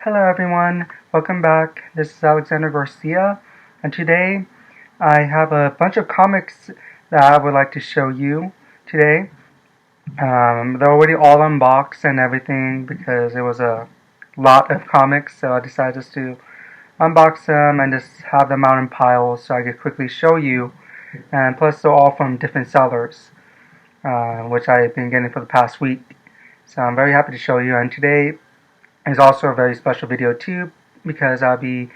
Hello everyone, welcome back. This is Alexander Garcia, and today I have a bunch of comics that I would like to show you today. They're already all unboxed and everything because it was a lot of comics, so I decided just to unbox them and just have them out in piles so I could quickly show you. And plus they're all from different sellers, which I've been getting for the past week. So I'm very happy to show you, and today is also a very special video too, because I'll be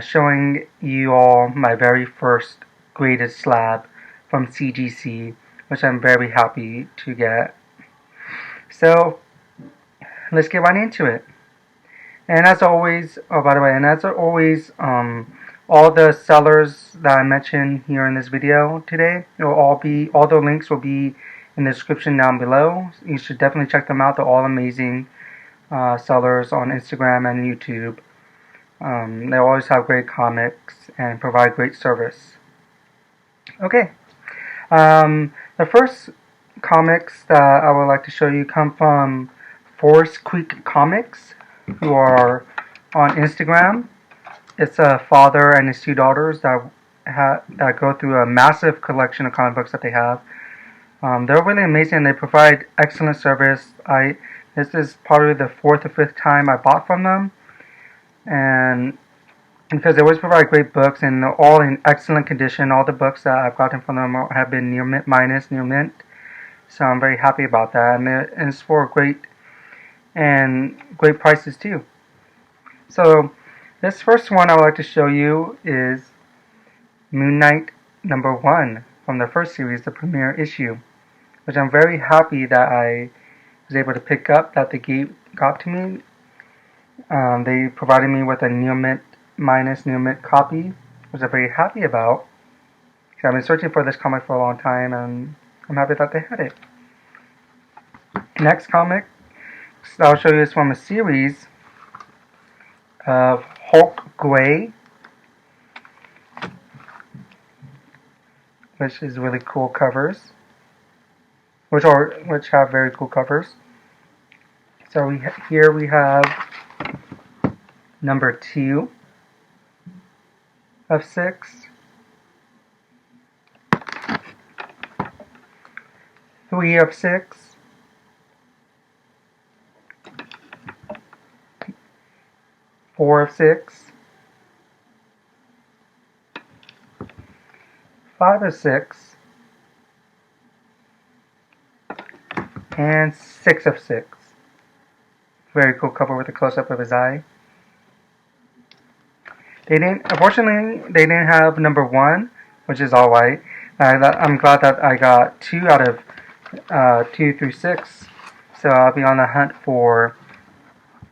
showing you all my very first graded slab from CGC, which I'm very happy to get. So let's get right into it. And as always, all the sellers that I mentioned here in this video today, all the links will be in the description down below. You should definitely check them out. They're all amazing sellers on Instagram and YouTube. They always have great comics and provide great service. Okay, the first comics that I would like to show you come from ForestCreekComics, who are on Instagram. It's a father and his two daughters that go through a massive collection of comic books that they have. They're really amazing and they provide excellent service. This is probably the fourth or fifth time I bought from them, and because they always provide great books and they're all in excellent condition. All the books that I've gotten from them have been near mint, so I'm very happy about that, and it's for great prices too. So this first one I would like to show you is Moon Knight #1 from the first series, the premiere issue, which I'm very happy that I was able to pick up, that they got to me. They provided me with a near mint copy, which I'm very happy about. So I've been searching for this comic for a long time, and I'm happy that they had it. Next comic I'll show you is from a series of Hulk Gray, which is really cool covers, which have very cool covers. So here we have number 2 of 6, 3 of 6, 4 of 6, 5 of 6, and 6 of 6. Very cool cover with a close-up of his eye. Unfortunately, they didn't have number 1, which is all white. I'm glad that I got 2 out of 2 through 6. So I'll be on the hunt for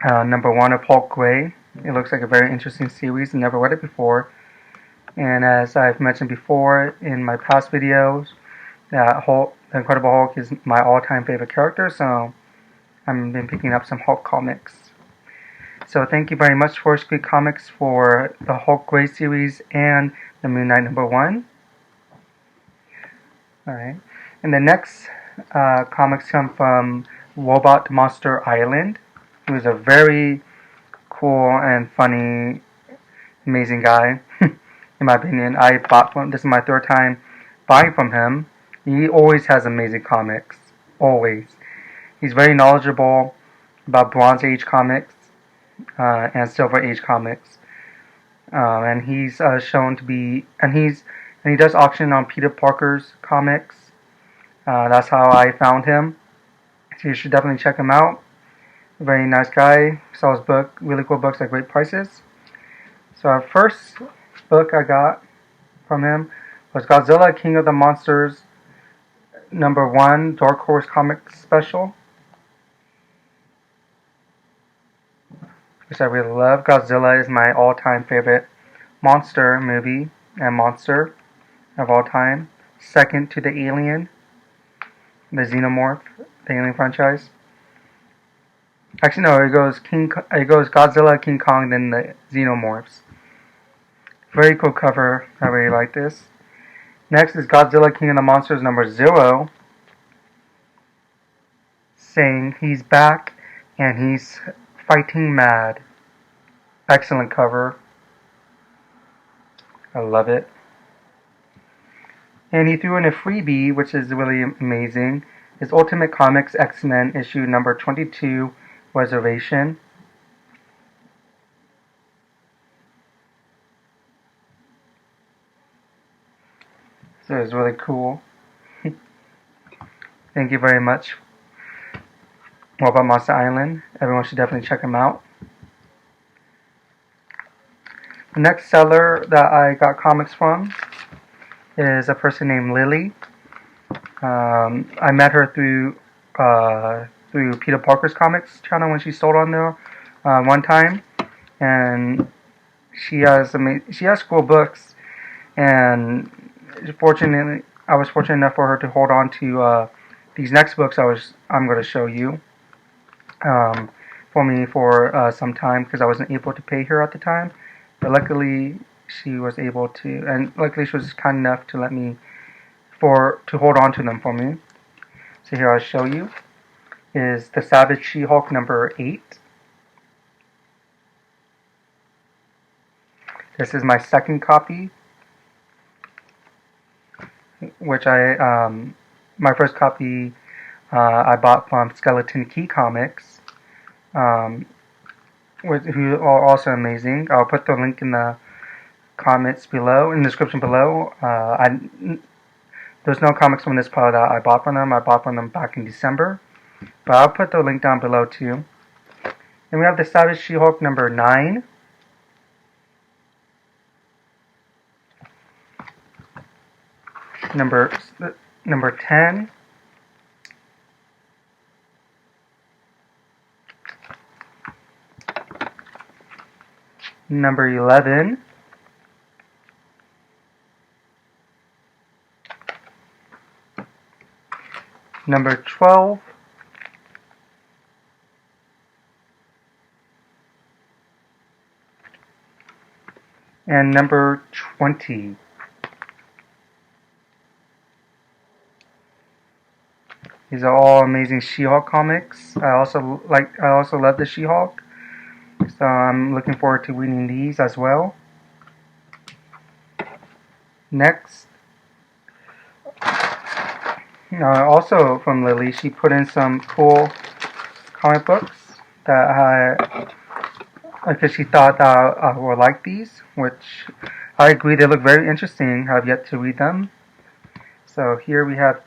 number 1 of Hulk Gray. It looks like a very interesting series. I've never read it before. And as I've mentioned before in my past videos, that the Incredible Hulk is my all-time favorite character, so I've been picking up some Hulk comics. So thank you very much, ForestCreekComics, for the Hulk Gray series and the Moon Knight #1. Alright, and the next comics come from RobotMonsterIsland, who is a very cool and funny, amazing guy. In my opinion, this is my third time buying from him. He always has amazing comics, always. He's very knowledgeable about Bronze Age comics and Silver Age comics, and he's shown to be, and he does auction on PeterParkerComix. That's how I found him. So you should definitely check him out. Very nice guy. Sells really cool books at great prices. So our first book I got from him was Godzilla, King of the Monsters #1 Dark Horse Comics Special, which I really love. Godzilla is my all-time favorite monster movie and monster of all time. Second to the Alien, the Xenomorph, the Alien franchise. Actually, no, it goes Godzilla, King Kong, then the Xenomorphs. Very cool cover. I really like this. Next is Godzilla, King of the Monsters #0, saying he's back and he's fighting mad. Excellent cover. I love it. And he threw in a freebie, which is really amazing. His Ultimate Comics X-Men issue number 22, Reservation. So it's really cool. Thank you very much. Robot Monster Island. Everyone should definitely check him out. The next seller that I got comics from is a person named Lily. I met her through PeterParkerComix channel when she sold on there one time, and she has cool books. And fortunately, I was fortunate enough for her to hold on to these next books I'm going to show you for me for some time, because I wasn't able to pay her at the time. But luckily, she was able to, and luckily she was kind enough to let me to hold on to them for me. So here I'll show you is the Savage She-Hulk number 8. This is my second copy, which my first copy I bought from SkeletonKeyComics, who are also amazing. I'll put the link in the comments below, in the description below. There's no comics from this pile that I bought from them. I bought from them back in December, but I'll put the link down below too. Then we have the Savage She-Hulk number 9. Number 10. Number 11. Number 12. And number 20. These are all amazing She-Hulk comics. I also love the She-Hulk, so I'm looking forward to reading these as well. Next, also from Lily, she put in some cool comic books because she thought that I would like these, which I agree, they look very interesting. I've yet to read them. So here we have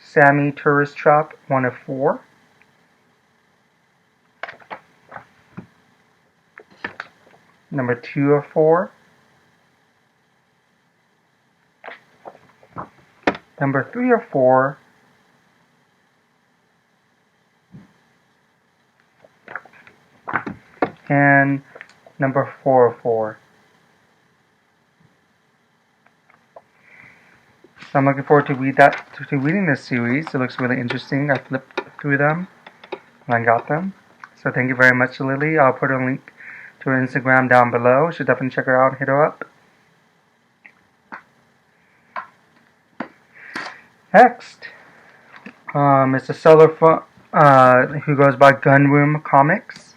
Sammy Tourist Trap 1 of 4. Number 2 of 4. Number 3 of 4. And number 4 of 4. So I'm looking forward to reading this series. It looks really interesting. I flipped through them and I got them. So thank you very much to Lily. I'll put a link to her Instagram down below. You should definitely check her out and hit her up. Next, it's a seller who goes by GunRoomComics,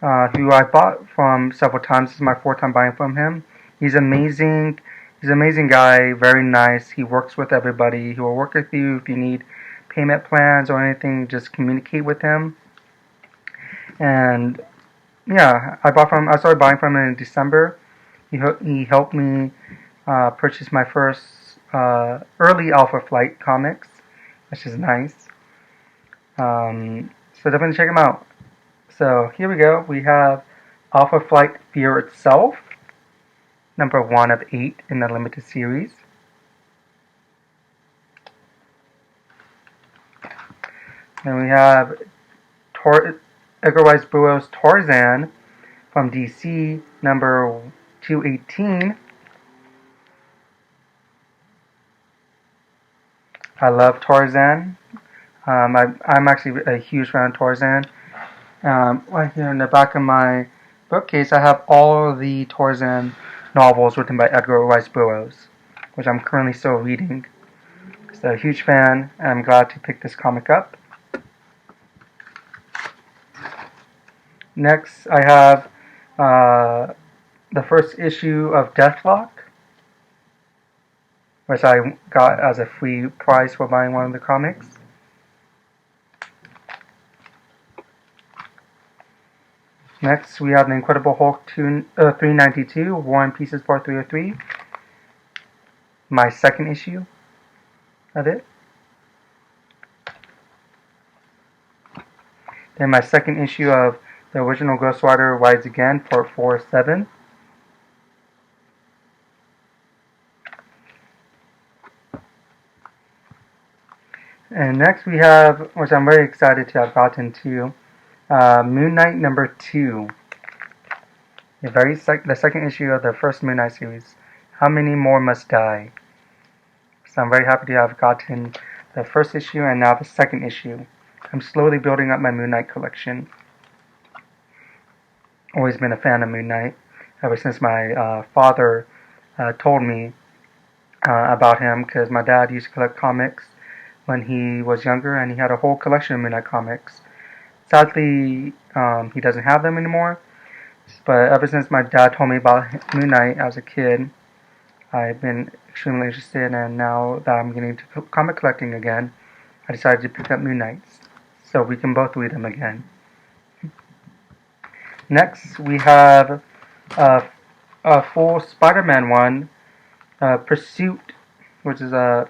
who I bought from several times. This is my 4th time buying from him. He's amazing. He's an amazing guy, very nice. He works with everybody. He will work with you if you need payment plans or anything. Just communicate with him. And yeah, I started buying from him in December. He helped me purchase my first early Alpha Flight comics, which is nice. So definitely check him out. So here we go. We have Alpha Flight Fear Itself, number 1 of 8 in the limited series. Then we have Edgar Rice Burroughs' Tarzan from DC, number 218. I love Tarzan. I'm actually a huge fan of Tarzan. Right here in the back of my bookcase, I have all of the Tarzan novels written by Edgar Rice Burroughs, which I'm currently still reading. So a huge fan, and I'm glad to pick this comic up. Next, I have the first issue of Deathlock, which I got as a free prize for buying one of the comics. Next, we have the Incredible Hulk 392, War and Pieces Part 303. My second issue of it. Then my second issue of the original Ghost Rider Rides Again, Part 407. And next we have, which I'm very excited to have gotten to, Moon Knight number 2. The second issue of the first Moon Knight series. How Many More Must Die? So I'm very happy to have gotten the first issue and now the second issue. I'm slowly building up my Moon Knight collection. Always been a fan of Moon Knight ever since my father told me about him, because my dad used to collect comics when he was younger and he had a whole collection of Moon Knight comics. Sadly, he doesn't have them anymore, but ever since my dad told me about Moon Knight as a kid, I've been extremely interested, and now that I'm getting into comic collecting again, I decided to pick up Moon Knights so we can both read them again. Next, we have a full Spider-Man one, Pursuit, which is a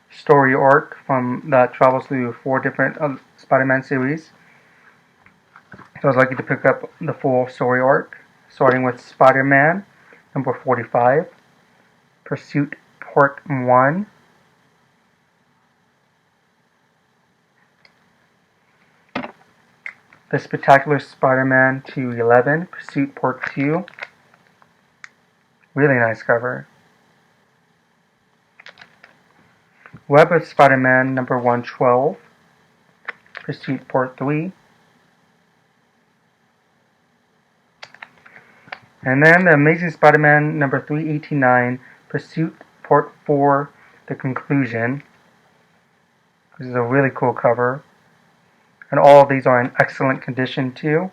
story arc that travels through 4 different Spider-Man series. So I was lucky to pick up the full story arc, starting with Spider-Man number 45, Pursuit Part 1, The Spectacular Spider-Man 211, Pursuit Part 2. Really nice cover. Web of Spider-Man number 112, Pursuit Part 3. And then the Amazing Spider-Man number 389, Pursuit Part 4, The Conclusion. This is a really cool cover. And all of these are in excellent condition too.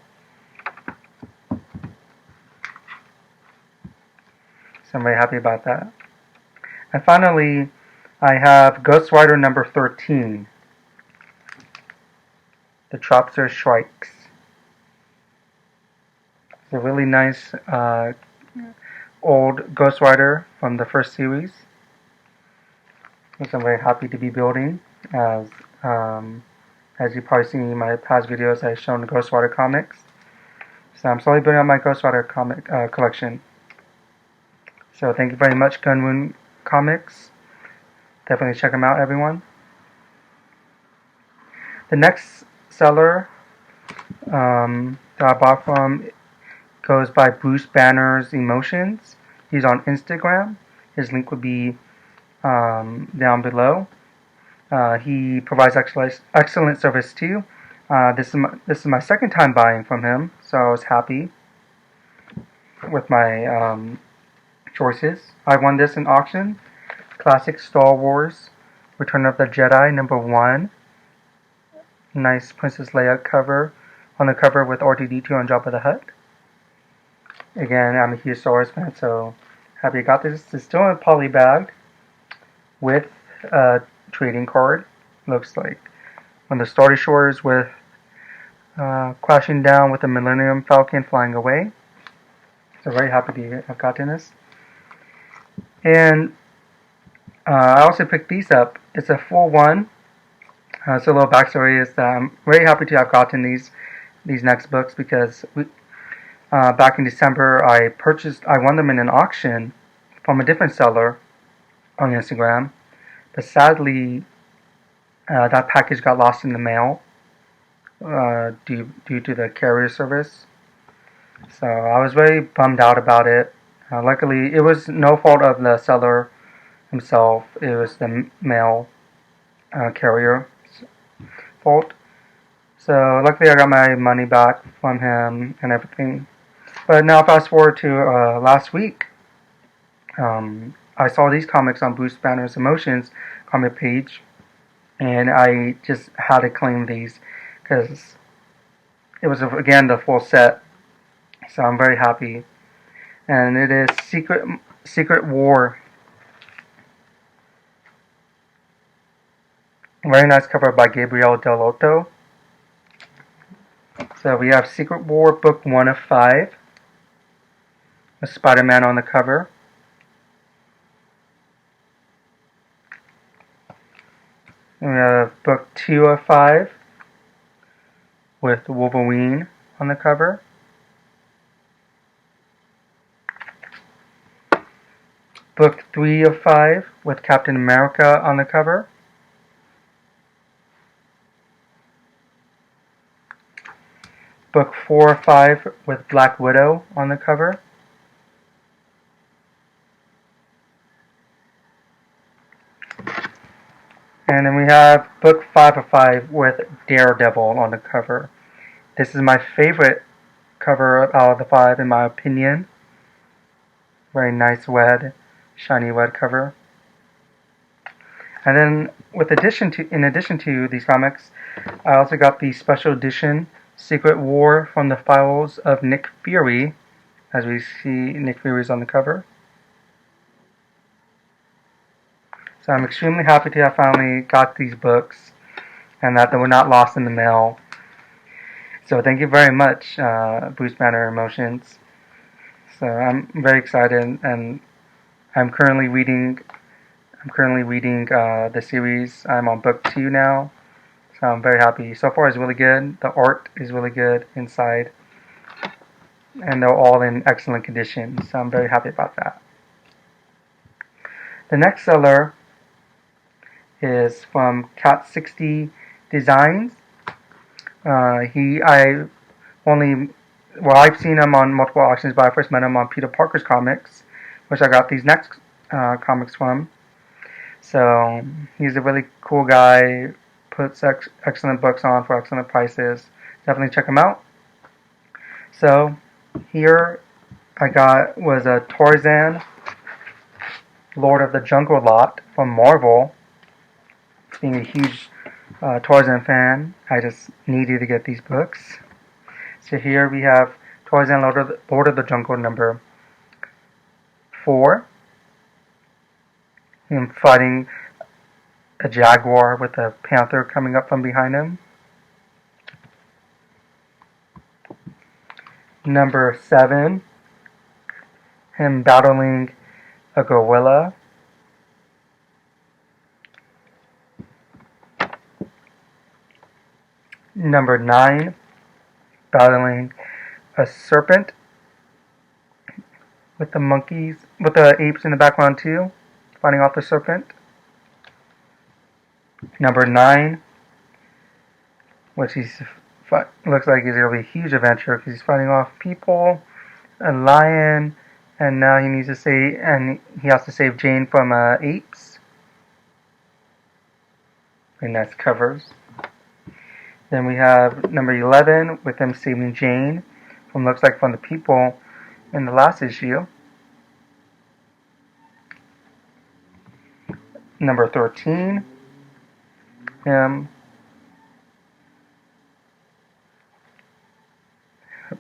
So I'm very happy about that. And finally, I have Ghost Rider number 13, The Tropster Strikes. It's a really nice old Ghost Rider from the first series, which I'm very happy to be building. As you've probably seen in my past videos, I've shown Ghost Rider comics. So I'm slowly building up my Ghost Rider comic collection. So thank you very much, GunRoomComics. Definitely check them out, everyone. The next seller that I bought from goes by Bruce Banner's Emotions. He's on Instagram. His link would be down below. He provides excellent service too. This is my second time buying from him, so I was happy with my choices. I won this in auction. Classic Star Wars Return of the Jedi number 1. Nice Princess Leia cover on the cover with R2-D2 on Jabba the Hutt. Again, I'm a huge Star Wars fan, so happy I got this. It's still in poly bagged with a trading card. Looks like when the Starry Shores with crashing down with the Millennium Falcon flying away. So very happy to have gotten this. And I also picked these up. It's a full one. So a little backstory is that I'm very happy to have gotten these next books, because back in December I won them in an auction from a different seller on Instagram, but sadly that package got lost in the mail due to the carrier service. So I was very bummed out about it. Luckily, it was no fault of the seller himself. It was the mail carrier fault. So luckily I got my money back from him and everything. But now fast forward to last week. I saw these comics on Bruce Banner's Emotions comic page, and I just had to claim these because it was again the full set. So I'm very happy. And it is Secret War. Very nice cover by Gabriel Delotto. So we have Secret War book 1 of 5. With Spider-Man on the cover. And we have book 2 of 5 with Wolverine on the cover. Book 3 of 5 with Captain America on the cover. Book 4 of 5 with Black Widow on the cover. And then we have book 5 of 5 with Daredevil on the cover. This is my favorite cover out of the 5 in my opinion. Very nice wed, shiny wed cover. And then in addition to these comics, I also got the special edition Secret War from the Files of Nick Fury. As we see, Nick Fury is on the cover. So I'm extremely happy to have finally got these books and that they were not lost in the mail. So thank you very much, Bruce Banner Emotions. So I'm very excited, and I'm currently reading the series. I'm on book 2 now, so I'm very happy. So far, it's really good. The art is really good inside, and they're all in excellent condition. So I'm very happy about that. The next seller is from Cat60 Designs. I've seen him on multiple auctions, but I first met him on PeterParkerComix, which I got these next comics from. So he's a really cool guy, puts excellent books on for excellent prices. Definitely check him out. So here I got was a Tarzan Lord of the Jungle lot from Marvel. Being a huge Tarzan fan, I just needed to get these books. So here we have Tarzan Lord of the Jungle number 4. Him fighting a jaguar with a panther coming up from behind him. Number 7. Him battling a gorilla. Number 9, battling a serpent with the apes in the background too, fighting off the serpent. Number 9, which looks like he's going to be a huge adventure because he's fighting off people, a lion, and now he has to save Jane from apes. Very nice covers. Then we have number 11 with him saving Jane from the people in the last issue. Number 13, him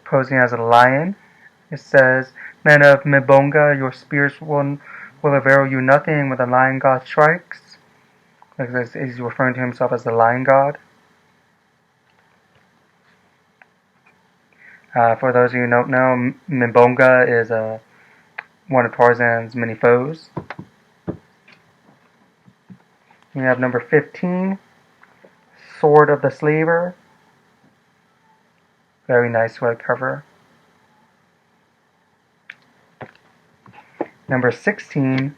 posing as a lion. It says, "Men of Mibonga, your spears will avail you nothing when the lion god strikes." He's referring to himself as the lion god. For those of you who don't know, Mibonga is one of Tarzan's many foes. We have number 15, Sword of the Slaver. Very nice red cover. Number 16,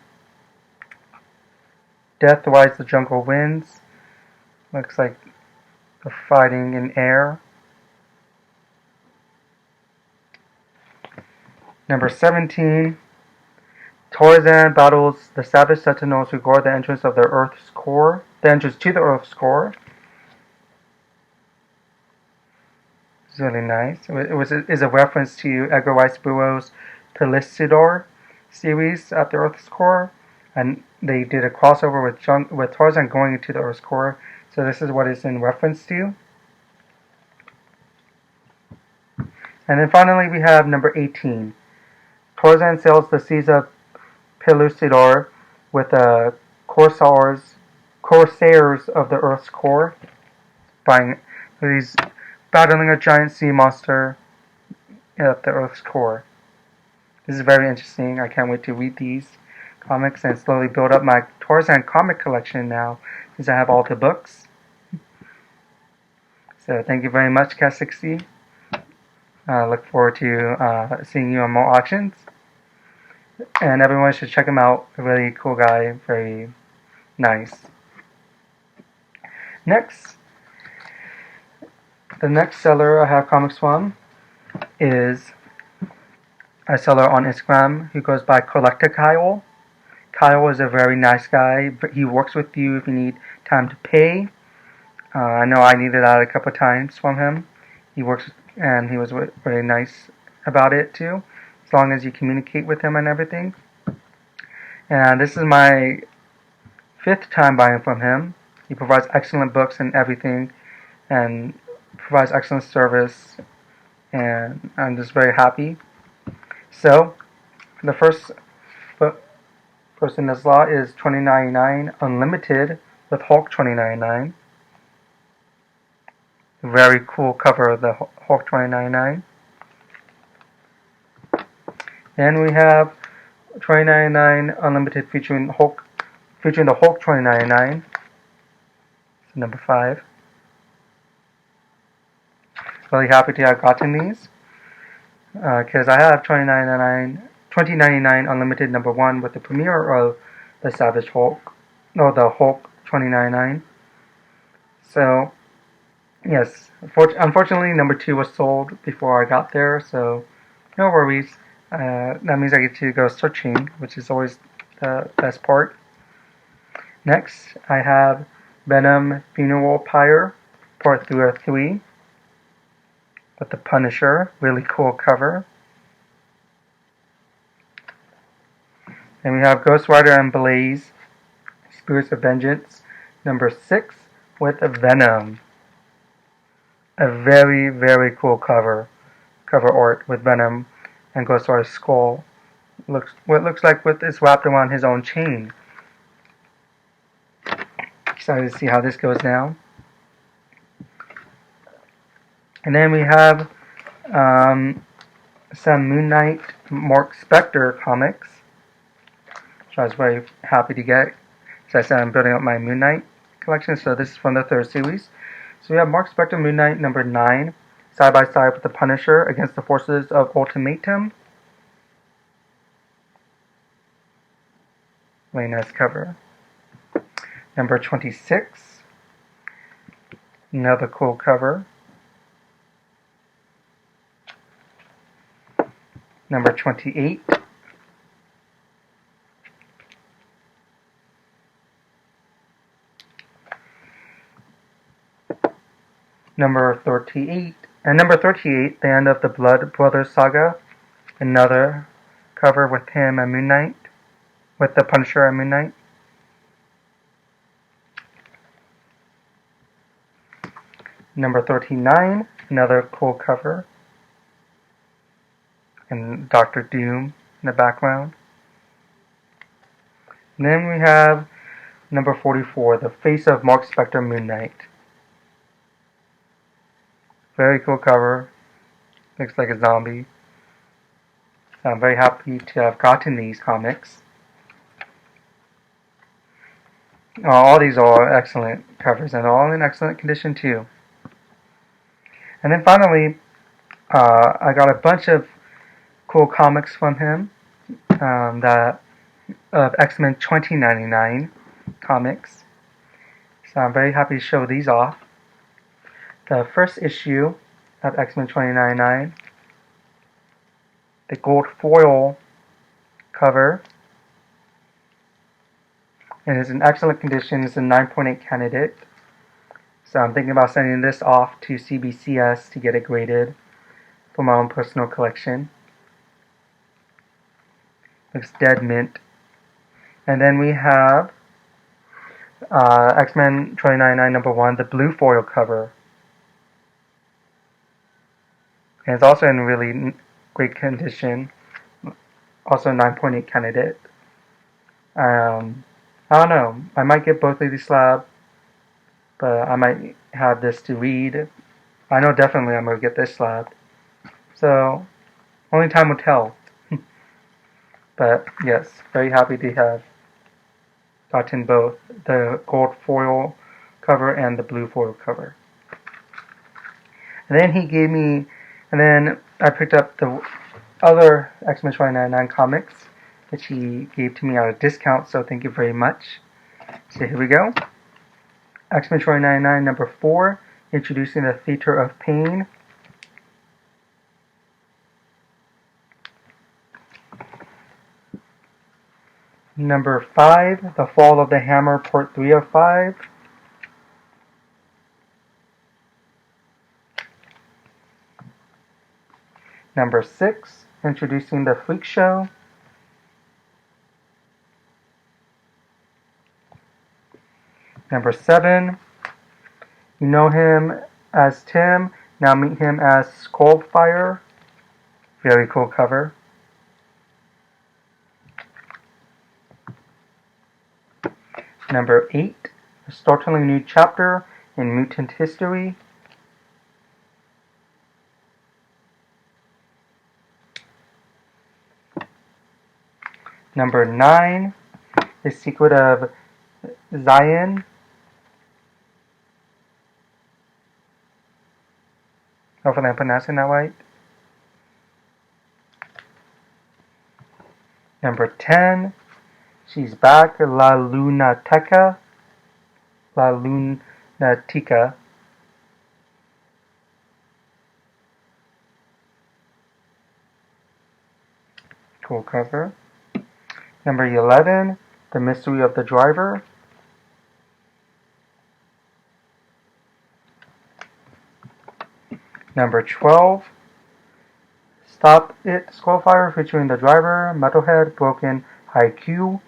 Death Rides the Jungle Winds. Looks like they're fighting in air. Number 17, Tarzan battles the savage sentinels who guard the entrance to the Earth's core. It's really nice. It is a reference to Edgar Rice Burroughs' Pellucidar series at the Earth's core, and they did a crossover with Tarzan going into the Earth's core. So this is what it's in reference to. And then finally we have number 18. Tarzan sails the seas of Pellucidar with the corsairs of the Earth's core. He's battling a giant sea monster at the Earth's core. This is very interesting. I can't wait to read these comics and slowly build up my Tarzan comic collection now, since I have all the books. So thank you very much, Cat60. I look forward to seeing you on more auctions. And everyone should check him out. A really cool guy. Very nice. Next, the next seller I have comics from is a seller on Instagram who goes by CollectaKyle. Kyle is a very nice guy, but he works with you if you need time to pay. I know I needed that a couple of times from him. He works, and he was very nice about it too, as long as you communicate with him and everything. And this is my 5th time buying from him. He provides excellent books and everything, and provides excellent service, and I'm just very happy. So, the first in this lot is $20.99 Unlimited with Hulk $20.99. Very cool cover of the Hulk $20.99. Then we have $20.99 Unlimited featuring the Hulk $20.99. Number 5. Really happy to have gotten these because I have $20.99 Unlimited number 1 with the premiere of the Savage Hulk, the Hulk $20.99. So yes, unfortunately number 2 was sold before I got there, so no worries. That means I get to go searching, which is always the best part. Next, I have Venom Funeral Pyre Part 3 with the Punisher. Really cool cover. And we have Ghost Rider and Blaze Spirits of Vengeance number 6 with Venom. A very, very cool cover art with Venom and Ghost Rider's skull. What looks like it's wrapped around his own chain. Excited to see how this goes down. And then we have some Moon Knight Mark Spector comics, which I was very happy to get. As I said, I'm building up my Moon Knight collection, so this is from the 3rd series. So we have Mark Spector Moon Knight number 9, side by side with the Punisher against the forces of Ultimatum. Really nice cover. Number 26, another cool cover. Number 28. Number 38. And number 38, the end of the Blood Brothers Saga. Another cover with him and Moon Knight. With the Punisher and Moon Knight. Number 39, another cool cover. And Dr. Doom in the background. And then we have number 44, the face of Mark Spector Moon Knight. Very cool cover. Looks like a zombie. So I'm very happy to have gotten these comics. All these are excellent covers and all in excellent condition too. And then finally, I got a bunch of cool comics from him. Of X-Men 2099 comics. So I'm very happy to show these off. The first issue of X-Men 2099, the gold foil cover. It is in excellent condition. It's a 9.8 candidate. So I'm thinking about sending this off to CBCS to get it graded for my own personal collection. Looks dead mint. And then we have X-Men 2099 number 1, the blue foil cover. And it's also in really great condition. Also 9.8 candidate. I don't know. I might get both of these slab, but I might have this to read. I know definitely I'm going to get this slab. So, only time will tell. But yes, very happy to have gotten both the gold foil cover and the blue foil cover. And then he gave me, and then I picked up the other X-Men 2099 comics, which he gave to me at a discount, so thank you very much. So here we go. X-Men 2099 number 4, introducing the Theater of Pain. Number 5, The Fall of the Hammer, Part 3 of 5. Number 6, introducing the Freak Show. Number 7, you know him as Tim, now meet him as Skullfire. Very cool cover. Number 8, a startling new chapter in mutant history. Number 9, The Secret of Zion. Hopefully I'm pronouncing that right. Number 10, she's back, La Lunatica. Cool cover. Number 11, The Mystery of the Driver. Number 12, Stop It, Skullfire, featuring the driver, Metalhead, Broken, Haikyuu,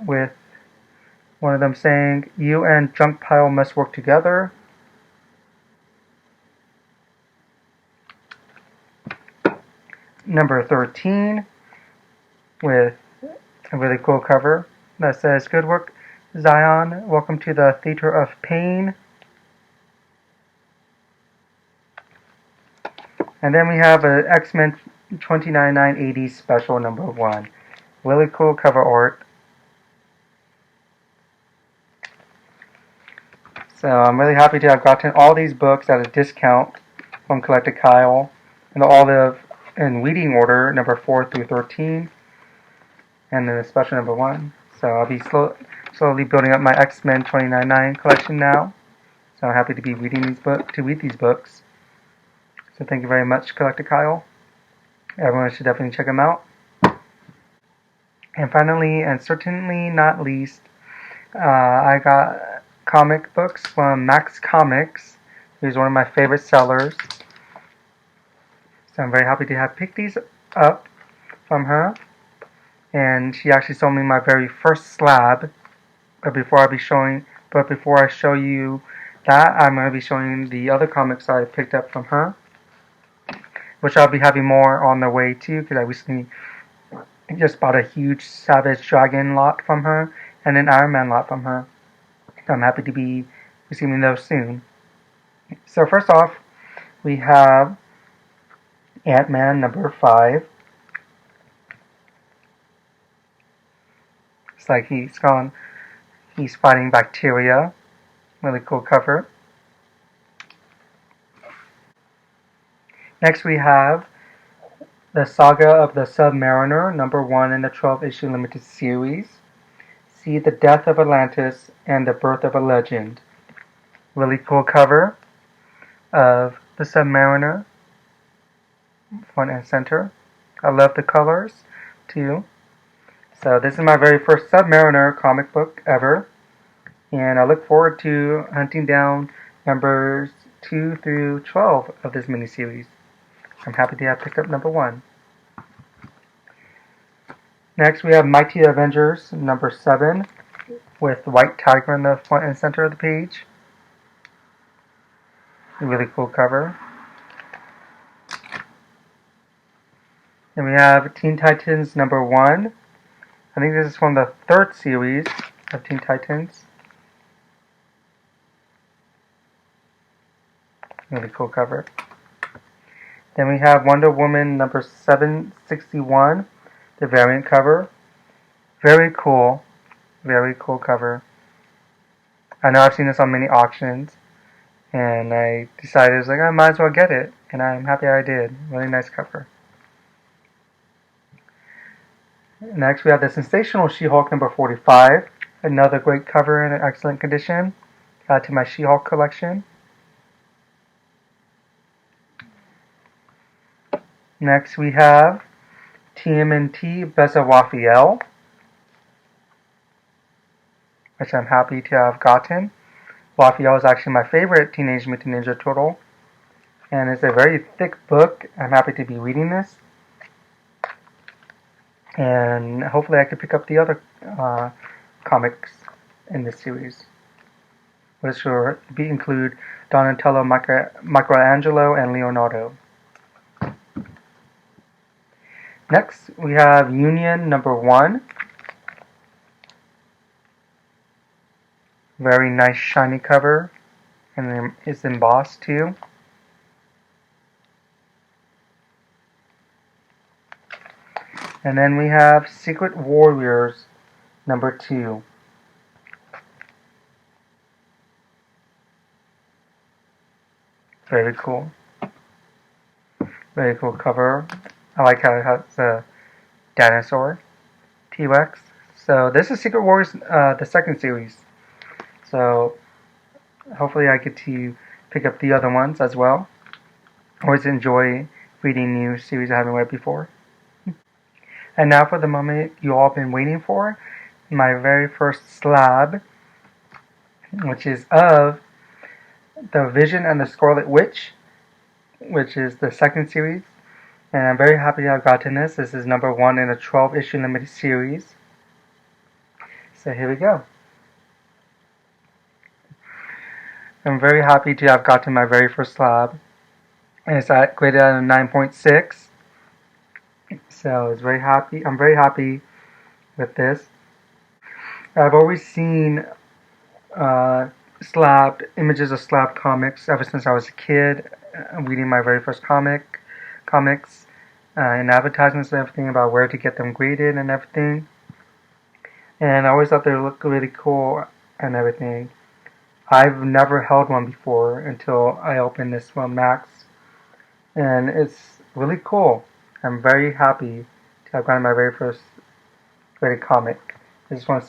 with one of them saying, "You and Junk Pile must work together." Number 13, with a really cool cover that says, "Good work, Zion. Welcome to the Theater of Pain." And then we have a X-Men 2099 80s special number 1. Really cool cover art. So I'm really happy to have gotten all these books at a discount from CollectaKyle, and all in reading order, number 4 through 13, and then the special number 1. So I'll be slowly building up my X-Men 2099 collection now. So I'm happy to be read these books. So thank you very much, CollectaKyle. Everyone should definitely check them out. And finally, and certainly not least, I got comic books from MaxComix, who's one of my favorite sellers. So I'm very happy to have picked these up from her. And she actually sold me my very first slab. But before I show you that, I'm going to be showing the other comics I picked up from her, which I'll be having more on the way too, because I recently just bought a huge Savage Dragon lot from her and an Iron Man lot from her. So I'm happy to be receiving those soon. So first off, we have Ant-Man number 5. It's like he's fighting bacteria. Really cool cover. Next we have the Saga of the Submariner, number 1 in the 12-issue limited series. See the death of Atlantis and the birth of a legend. Really cool cover of the Submariner, front and center. I love the colors too. So this is my very first Submariner comic book ever, and I look forward to hunting down numbers 2 through 12 of this miniseries. I'm happy to have picked up number 1. Next we have Mighty Avengers number 7 with White Tiger in the front and center of the page. A really cool cover. Then we have Teen Titans number 1. I think this is from the 3rd series of Teen Titans. Really cool cover. Then we have Wonder Woman number 761, the variant cover. Very cool cover. I know I've seen this on many auctions, and I decided I might as well get it, and I'm happy I did. Really nice cover. Next we have the Sensational She-Hulk number 45, another great cover in excellent condition. Add to my She-Hulk collection. Next we have Tmnt Beza Raphael, which I'm happy to have gotten. Raphael is actually my favorite Teenage Mutant Ninja Turtle, and it's a very thick book. I'm happy to be reading this, and hopefully I can pick up the other comics in this series, which will include Donatello, Michelangelo, and Leonardo. Next, we have Union number 1. Very nice shiny cover, and it's embossed too. And then we have Secret Warriors number 2. Very cool. Very cool cover. I like how it has the dinosaur, T-Rex. So this is Secret Wars, the 2nd series. So hopefully I get to pick up the other ones as well. Always enjoy reading new series I haven't read before. And now for the moment you all been waiting for, my very first slab, which is of the Vision and the Scarlet Witch, which is the 2nd series. And I'm very happy to have gotten this. This is number 1 in a 12-issue limited series. So here we go. I'm very happy to have gotten my very first slab. And it's graded at a 9.6. So it's very happy. I'm very happy with this. I've always seen images of Slab comics ever since I was a kid, reading my very first comics, and advertisements and everything about where to get them graded and everything. And I always thought they looked really cool and everything. I've never held one before until I opened this one, Max, and it's really cool. I'm very happy to have gotten my very first graded comic. This is from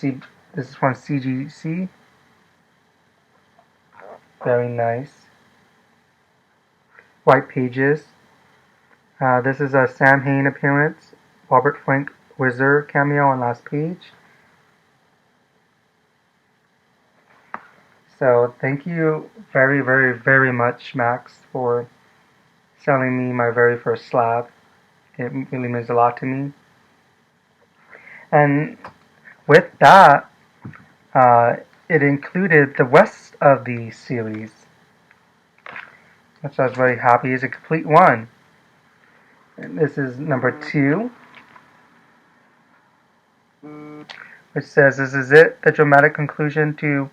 CGC. Very nice. White pages. This is a Sam Hain appearance, Robert Frank Wizard cameo on last page. So thank you very, very, very much, Max, for selling me my very first slab. It really means a lot to me. And with that, it included the rest of the series, which I was very happy is a complete one. And this is number 2, which says, "This is it, the dramatic conclusion to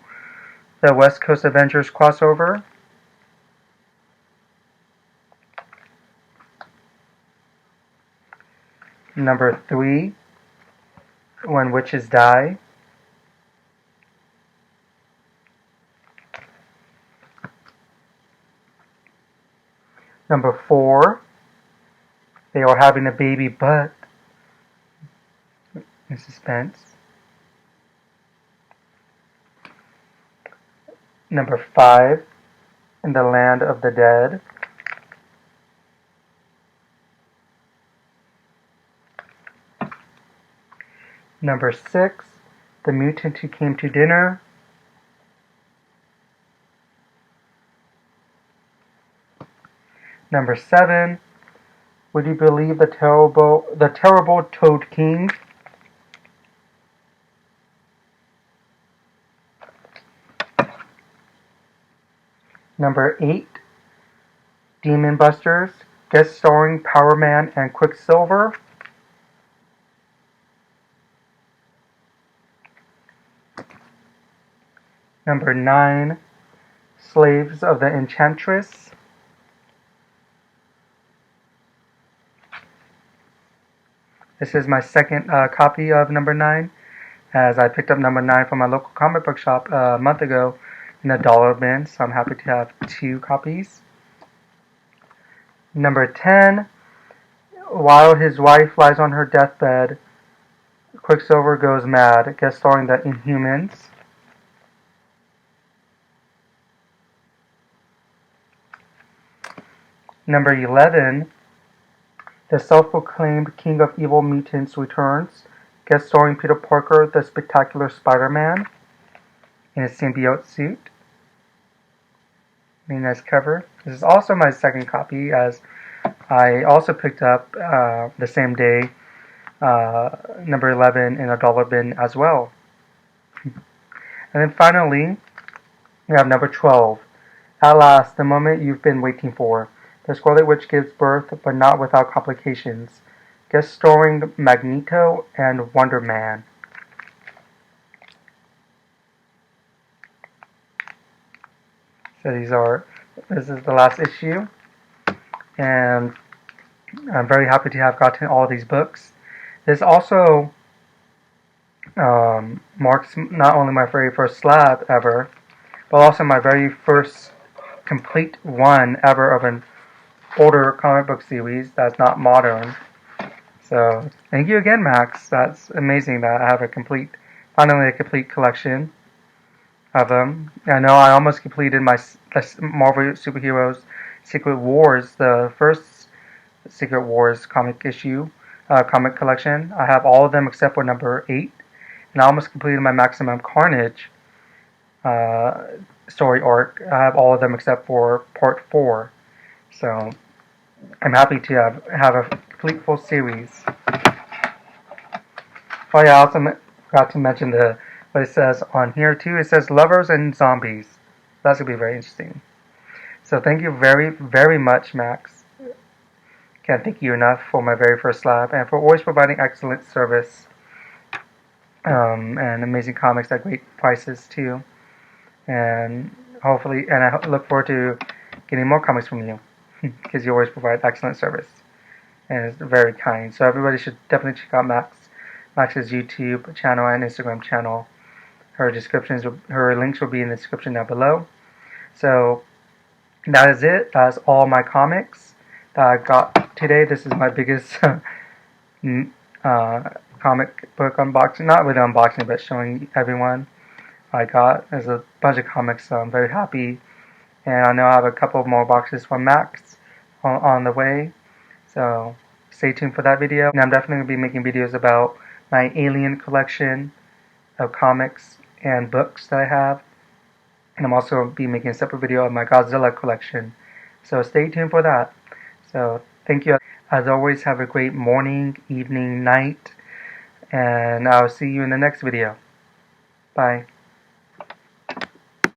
the West Coast Avengers crossover." Number 3, "When Witches Die." Number 4, "They are having a baby, but..." in suspense. Number 5, "In the Land of the Dead." Number 6, "The Mutant Who Came to Dinner." Number 7, "Would You Believe the Terrible Toad King?" Number 8, "Demon Busters, guest starring Power Man and Quicksilver. Number 9, Slaves of the Enchantress. This is my second copy of number 9, as I picked up number 9 from my local comic book shop a month ago in a dollar bin, so I'm happy to have 2 copies. Number 10, while his wife lies on her deathbed, Quicksilver goes mad, guest starring the Inhumans. Number 11, the self-proclaimed King of Evil Mutants returns, guest starring Peter Parker, the Spectacular Spider-Man, in a symbiote suit. Very nice cover. This is also my second copy, as I also picked up the same day number 11 in a dollar bin as well. And then finally, we have number 12. At last, the moment you've been waiting for. The Scarlet Witch gives birth, but not without complications. Guest starring Magneto and Wonder Man. So this is the last issue, and I'm very happy to have gotten all these books. This also marks not only my very first slab ever, but also my very first complete one ever of an older comic book series that's not modern. So thank you again, Max. That's amazing that I have finally a complete collection of them. I know I almost completed my Marvel Superheroes Secret Wars, the first Secret Wars comic collection. I have all of them except for number 8, and I almost completed my Maximum Carnage story arc. I have all of them except for part 4. So I'm happy to have a complete full series. Oh yeah, I also forgot to mention what it says on here too. It says lovers and zombies. That's going to be very interesting. So thank you very, very much, Max. Can't thank you enough for my very first slab and for always providing excellent service and amazing comics at great prices too. And hopefully, and I look forward to getting more comics from you because you always provide excellent service and it's very kind. So everybody should definitely check out Max's YouTube channel and Instagram channel. Her links will be in the description down below. So that is it. That's all my comics that I got today. This is my biggest comic book unboxing. Not really unboxing, but showing everyone I got. There's a bunch of comics, so I'm very happy. And I know I have a couple more boxes from Max on the way. So stay tuned for that video. And I'm definitely going to be making videos about my Alien collection of comics and books that I have. And I'm also going to be making a separate video of my Godzilla collection. So stay tuned for that. So thank you. As always, have a great morning, evening, night. And I'll see you in the next video. Bye.